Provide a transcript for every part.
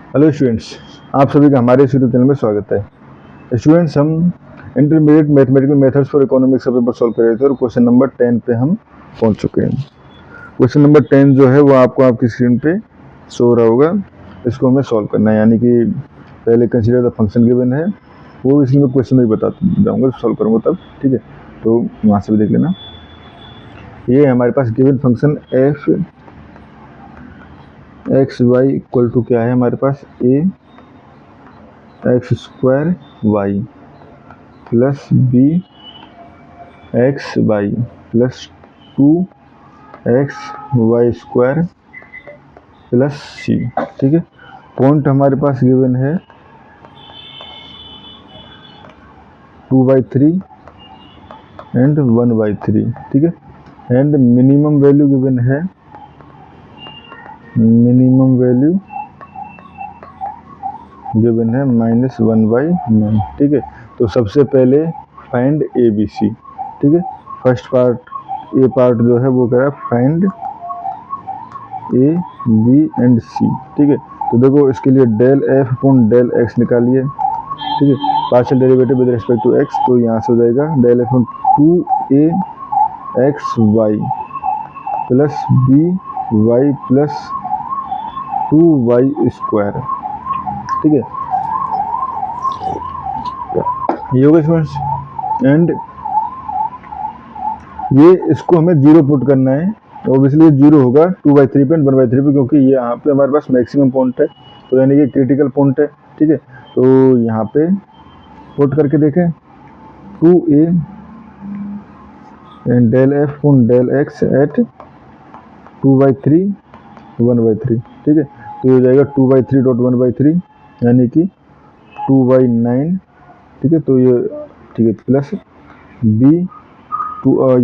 Hello students, आप सभी का हमारे इस यूट्यूब चैनल में स्वागत है। स्टूडेंट्स, हम intermediate mathematical methods for economics का पेपर सॉल्व कर रहे थे और क्वेश्चन नंबर 10 पे हम पहुंच चुके हैं। क्वेश्चन नंबर 10 जो है वो आपको आपकी स्क्रीन पे शो हो रहा होगा। इसको हमें सॉल्व करना है, यानी कि पहले कंसीडर द फंक्शन गिवन है, वो इसलिए मैं क्वेश्चन में बता जाऊँगा, सॉल्व करूँगा तब, ठीक है। तो वहाँ से भी देख लेना। ये हमारे पास given function f x y equal to क्या है हमारे पास, a x square y plus b x Y plus 2x y square plus c, ठीक है। पॉइंट हमारे पास गिवन है 2/3 एंड 1/3, ठीक है। एंड मिनिमम वैल्यू गिवन है, -1/9, ठीक है। तो सबसे पहले फाइंड ए बी सी, ठीक है। फर्स्ट पार्ट, ए पार्ट जो है वो कह रहा है find A B and C, ठीक है। तो देखो इसके लिए del F upon del X निकालिए, ठीक है। Partial derivative with respect to X, तो यहाँ से हो जाएगा del F upon 2a X Y plus B Y plus 2y square, ठीक है। ये होगा स्टूडेंट्स। एंड ये इसको हमें जीरो पुट करना है, ऑब्वियसली जीरो होगा 2/3 पे एंड 1/3 पे, क्योंकि ये यहाँ पे हमारे पास मैक्सिमम पॉइंट है, तो यानी कि क्रिटिकल पॉइंट है, ठीक है। तो यहाँ पे पुट करके देखें 2a and del F on del X at 2/3 1/3, ठीक है। तो ये हो जाएगा 2/3 डॉट 1/3 यानी कि 2/9, ठीक है। तो ये ठीक है प्लस बी ये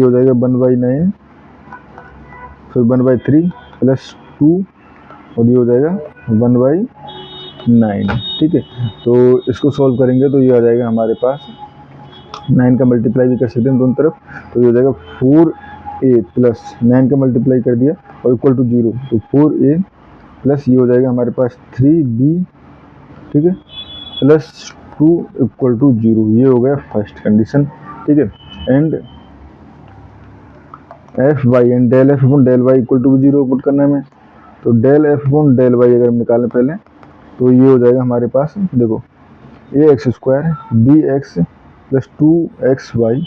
हो जाएगा 1/9 फिर 1/3 प्लस 2 और ये हो जाएगा 1/9, ठीक है। तो इसको सॉल्व करेंगे तो ये आ जाएगा हमारे पास, 9 का मल्टीप्लाई भी कर सकते हैं दोनों तरफ, तो ये हो जाएगा 4a प्लस 9 का मल्टीप्लाई कर दिया और इक्वल टू 0, तो 4a प्लस ये हो जाएगा हमारे पास 3b, ठीक है, प्लस 2 इक्वल टू 0। ये हो गया फर्स्ट कंडीशन, ठीक है। And F Y and del F upon del Y equal to 0 put करना है हमें, तो del F upon del Y अगर हम निकालें पहले, तो ये हो जाएगा हमारे पास, देखो a x square b x plus 2x y,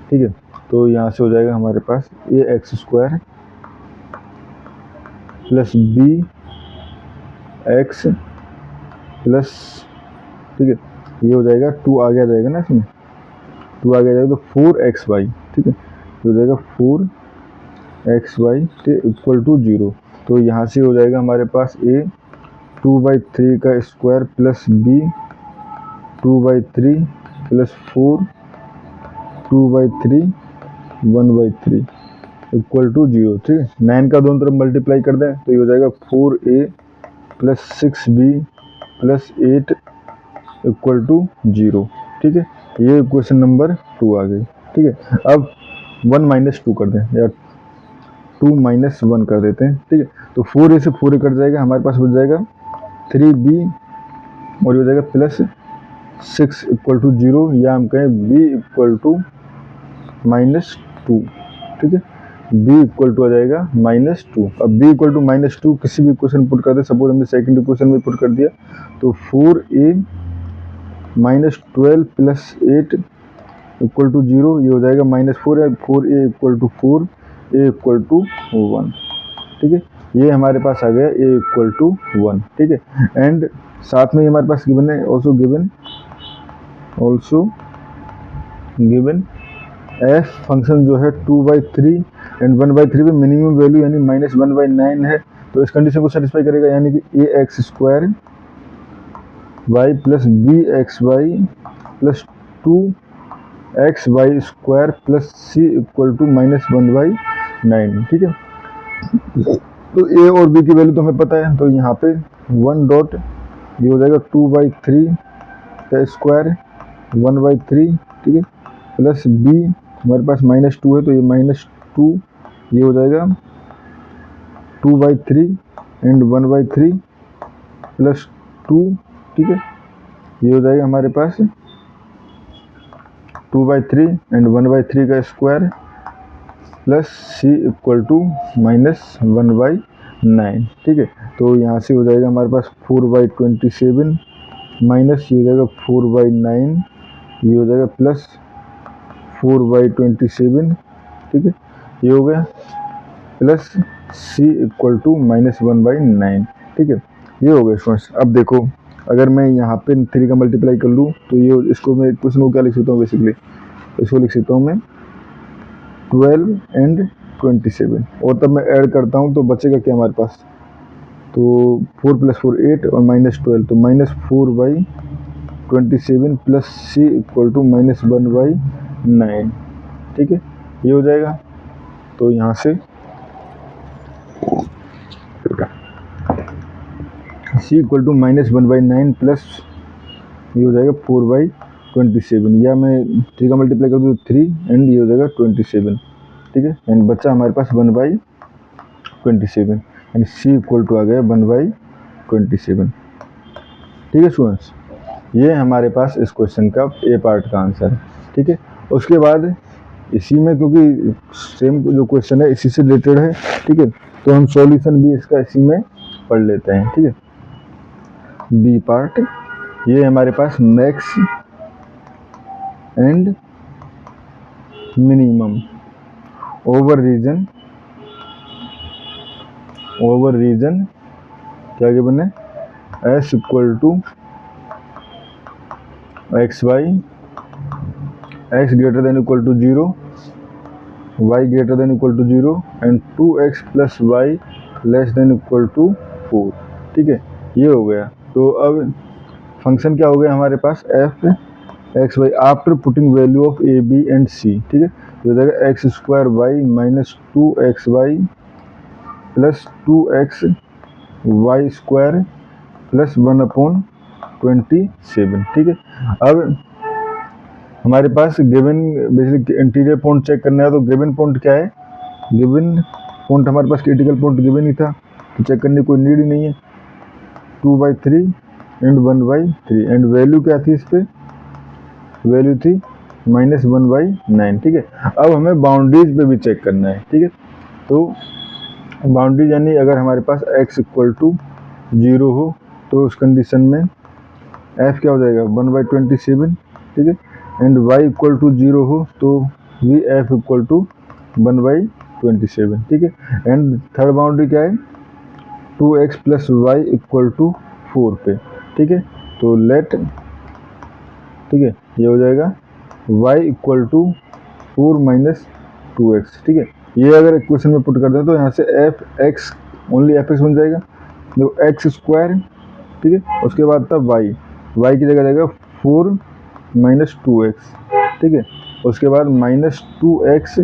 ठीक है। तो यहाँ से हो जाएगा हमारे पास a x square plus b x plus, ठीक है, ये हो जाएगा 2 आगे आ जाएगा ना, इसमें 2 आगे आ जाएगा तो 4x वाई, ठीक है। तो हो जाएगा 4x वाई इक्वल टू 0। तो यहाँ से हो जाएगा हमारे पास ए 2/3 का square plus B 2/3 plus 4 2/3 1/3 equal to 0, ठीक है। 9 का दोनों तरफ मल्टीप्लाई कर दें तो ये हो जाएगा 4a plus 6b plus 8 equal to 0, ठीक है। ये क्वेश्चन नंबर 2 आ गई, ठीक है। अब 1 - 2 कर दें या 2 - 1 कर देते हैं, ठीक है। तो 4a से 4a कट जाएगा, हमारे पास बच जाएगा 3b और ये हो जाएगा प्लस 6 इक्वल टू 0, या हम कहें b इक्वल टू -2, ठीक है। b इक्वल टू आ जाएगा -2। अब b इक्वल टू -2 किसी भी इक्वेशन पुट कर दे, सपोज हमने सेकंड इक्वेशन में पुट कर दिया, तो 4a -12 प्लस 8 इक्वल टू 0, ये हो जाएगा -4 है, 4a equal to 4 a equal to 1, ठीक है। ये हमारे पास आ गया a इक्वल टू 1, ठीक है। एंड साथ में हमारे पास गिवन है ऑल्सो गिवन एफ फंक्शन जो है 2/3 एंड 1/3 पे मिनिमम वैल्यू यानी -1/9 है, तो इस कंडीशन को सेटिस्फाई करेगा, यानी कि a x square y plus b x Y plus 2x y square plus c equal to -1/9, ठीक है। तो ए और बी की वैल्यू तो हमें पता है, तो यहाँ पे 1 डॉट ये हो जाएगा 2/3 का स्क्वायर 1/3, ठीक है, प्लस बी हमारे पास -2 है, तो ये -2 ये हो जाएगा 2/3 एंड 1/3 प्लस 2, ठीक है, ये हो जाएगा हमारे पास 2/3 एंड 1/3 का square plus c equal to -1/9, ठीक है। तो यहाँ से हो जाएगा हमारे पास 4/27 माइनस ये हो जाएगा 4/9, ये हो जाएगा प्लस 4/27, ठीक है, ये हो गया प्लस c इक्वल टू -1/9, ठीक है, ये हो गया स्टूडेंट्स। अब देखो अगर मैं यहाँ पे 3 का मल्टीप्लाई कर लूँ तो ये इसको मैं क्वेश्चन को क्या लिख सकता हूँ, बेसिकली इसको लिख सकता हूँ मैं 12 एंड 27, और तब मैं ऐड करता हूँ तो बचेगा क्या हमारे पास, तो 4 + 4 8 और -12, तो -4/27 प्लस c इक्वल टू -1/9, ठीक है, ये हो जाएगा। तो यहाँ से c इक्वल टू -1/9 प्लस ये हो जाएगा 4/27, या मैं 3 का मल्टीप्लाई कर दूँ तो 3 एंड ये हो जाएगा 27, ठीक है, एंड बच्चा हमारे पास 1/27 एंड c इक्वल टू आ गया 1/27, ठीक है स्टूडेंट्स। ये हमारे पास इस क्वेश्चन का ए पार्ट का आंसर है, ठीक है। उसके बाद इसी में, क्योंकि सेम जो क्वेश्चन है इसी से रिलेटेड है, ठीक है, तो हम सॉल्यूशन भी इसका इसी में पढ़ लेते हैं, ठीक है। बी पार्ट, ये हमारे पास max and minimum over region क्या गिवन है, s equal to xy, x greater than equal to 0, y greater than equal to 0 and 2x plus y less than equal to 4, ठीक है, ये हो गया। तो अब फंक्शन क्या हो गया हमारे पास, f x y after putting value of a b and c, ठीक है, तो हो जाएगा x square y minus 2xy plus 2x y square plus 1/27, ठीक है। अब हमारे पास given basically interior point check करना है, तो गिवन पॉइंट क्या है, गिवन पॉइंट हमारे पास क्रिटिकल पॉइंट गिवन ही था, तो चेक करने की कोई नीड ही नहीं है। 2/3 एंड 1/3 एंड वैल्यू क्या थी, इस पे वैल्यू थी -1/9, ठीक है। अब हमें बाउंड्रीज पे भी चेक करना है, ठीक है। तो बाउंड्री यानी अगर हमारे पास x इक्वल टू 0 हो तो उस कंडीशन में f क्या हो जाएगा 1/27, ठीक है, एंड y इक्वल टू 0 हो तो भी f इक्वल टू 1/27, ठीक है। एंड थर्ड बाउंड्री क्या है, 2x plus Y equal to 4 पे, ठीक है, तो लेट, ठीक है, ये हो जाएगा y equal to 4 minus 2x, ठीक है। ये अगर इक्वेशन में पुट कर दें तो यहाँ से F x only F x बन जाएगा, देखो एक्स स्क्वायर, ठीक है, उसके बाद था वाई की जगह जाएगा 4 माइनस 2x, ठीक है, उसके बाद -2x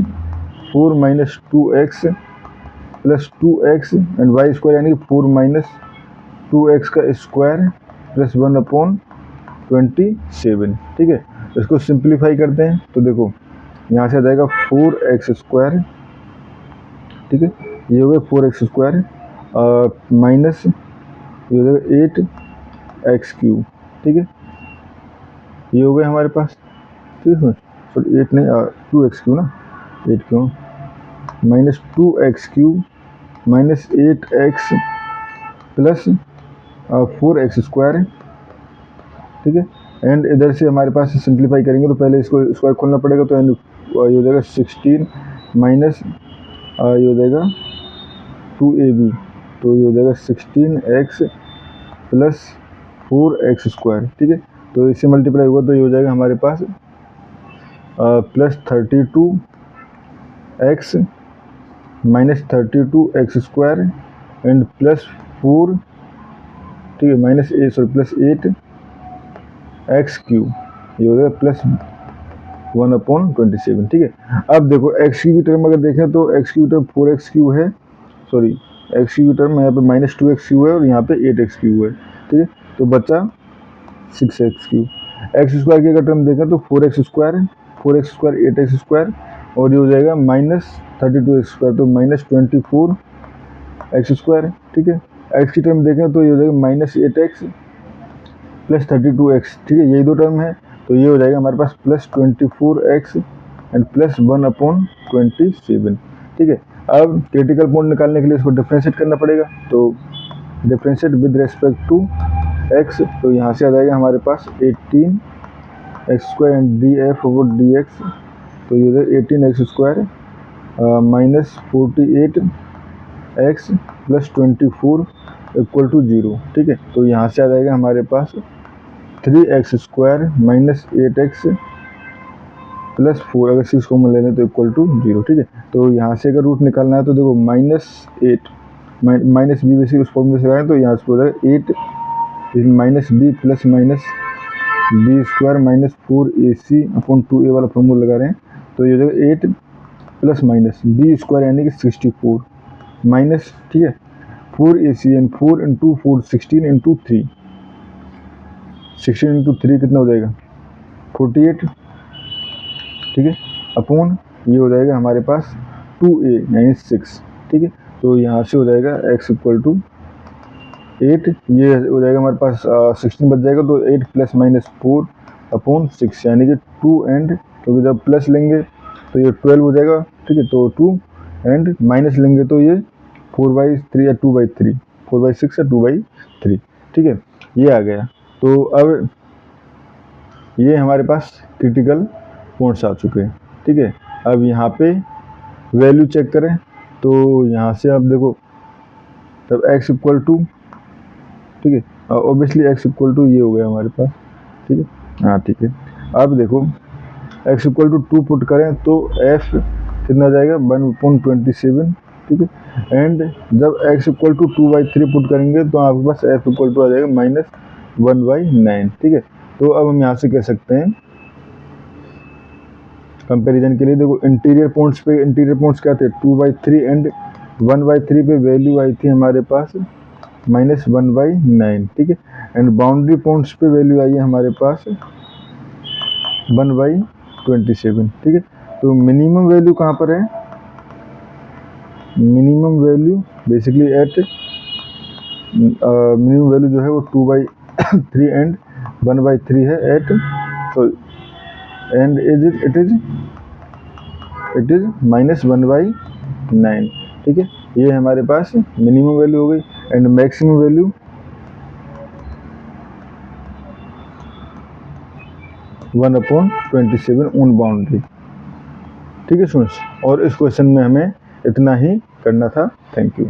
4 minus 2x plus 2x and Y square यानी 4 माइनस 2x का स्क्वायर प्लस 1/27, ठीक है। इसको सिंप्लीफाई करते हैं तो देखो यहाँ से आ जाएगा 4x स्क्वायर, ठीक है, ये हो गया 4x स्क्वायर माइनस ये हो जाएगा 8x क्यूब, ठीक है, ये हो गया हमारे पास, ठीक है, सॉरी 8 नहीं 2x क्यूब ना, 8 क्यों minus 2x cube minus 8x plus 4x square, ठीक है, एंड इधर से हमारे पास सिंप्लीफाई करेंगे तो पहले इसको स्क्वायर खोलना पड़ेगा, तो ये हो जाएगा 16 माइनस ये हो जाएगा 2ab, तो ये हो जाएगा 16x प्लस 4x स्क्वायर, ठीक है, तो इससे मल्टीप्लाई होगा तो ये हो जाएगा हमारे पास plus 32x minus 32x square and plus 4, ठीक है, माइनस प्लस 8x क्यूब, ये हो जाएगा प्लस 1/27, ठीक है। अब देखो x की टर्म अगर देखें तो x की टर्म 4x क्यूब है, सॉरी x की टर्म यहाँ पे -2x क्यूब है और यहाँ पे 8x क्यूब है, ठीक है, तो बचा 6x क्यूब। x स्क्वायर की अगर टर्म देखें तो 4x स्क्वायर 8x स्क्वायर और ये हो जाएगा -32x स्क्वायर, तो -24x स्क्वायर, ठीक है। x की टर्म देखें तो ये हो जाएगा -8x प्लस 32x, ठीक है, यही दो टर्म है। तो ये हो जाएगा हमारे पास प्लस 24x एंड प्लस 1/27, ठीक है। अब क्रिटिकल पॉइंट निकालने के लिए इसको डिफ्रेंशिएट करना पड़ेगा, तो differentiate with respect to x, तो यहाँ से आ जाएगा हमारे पास 18x² एंड df/dx, तो ये 18x² minus 48x plus 24 equal to 0, ठीक है। तो यहाँ से आ जाएगा हमारे पास 3x² माइनस 8x प्लस 4, अगर 6 कॉमन ले लें तो इक्वल टू 0, ठीक है। तो यहाँ से अगर रूट निकालना है तो देखो -8 माइनस बी बेसिक उस फॉर्मूले से लगाएं, तो यहाँ से हो जाएगा 8 minus B plus minus b² minus 4ac upon 2a वाला फॉर्मूला लगा रहे हैं, तो ये हो जाएगा 8 प्लस माइनस b² यानी कि 64 माइनस, ठीक है, 4ac and 4 into 4 16 into 3, 16 into 3 कितना हो जाएगा 48, ठीक है, अपॉन ये हो जाएगा हमारे पास 2a यानी 6, ठीक है। तो यहाँ से हो जाएगा x इक्वल टू 8, ये हो जाएगा हमारे पास 16 बच जाएगा, तो 8 प्लस माइनस 4 अपॉन 6 यानी कि 2 एंड, क्योंकि जब प्लस लेंगे तो ये 12 हो जाएगा, ठीक है, तो 2 एंड माइनस लेंगे तो ये 4/3 या 2/3, 4/6 या 2/3, ठीक है, ये आ गया। तो अब ये हमारे पास क्रिटिकल पॉइंट्स आ चुके हैं, ठीक है। अब यहाँ पे वैल्यू चेक करें, तो यहाँ से आप देखो तब x इक्वल टू, ठीक है, ऑब्वियसली x इक्वल टू ये हो गया हमारे पास, ठीक है, हाँ ठीक है। अब देखो x इक्वल टू 2 पुट करें तो f कितना जाएगा 1/27, ठीक है, एंड जब x इक्वल टू 2/3 पुट करेंगे तो आपके पास f इक्वल टू आ जाएगा -1/9, ठीक है। तो अब हम यहाँ से कह सकते हैं कंपैरिजन के लिए, देखो इंटीरियर पॉइंट्स क्या थे 2/3 एंड 1/3 पे वैल्यू आई थी हमारे पास -1/9, ठीक है, एंड बाउंड्री पॉइंट्स पे वैल्यू आई है हमारे पास 1/27, ठीक है। तो मिनिमम वैल्यू कहाँ पर है, minimum value basically at minimum value जो है वो 2/3 एंड 1/3 है at, so and it is -1/9, ठीक है, ये हमारे पास मिनिमम वैल्यू हो गई, and maximum value 1/27 on boundary, ठीक है स्टूडेंट्स। और इस क्वेश्चन में हमें इतना ही करना था। Thank you.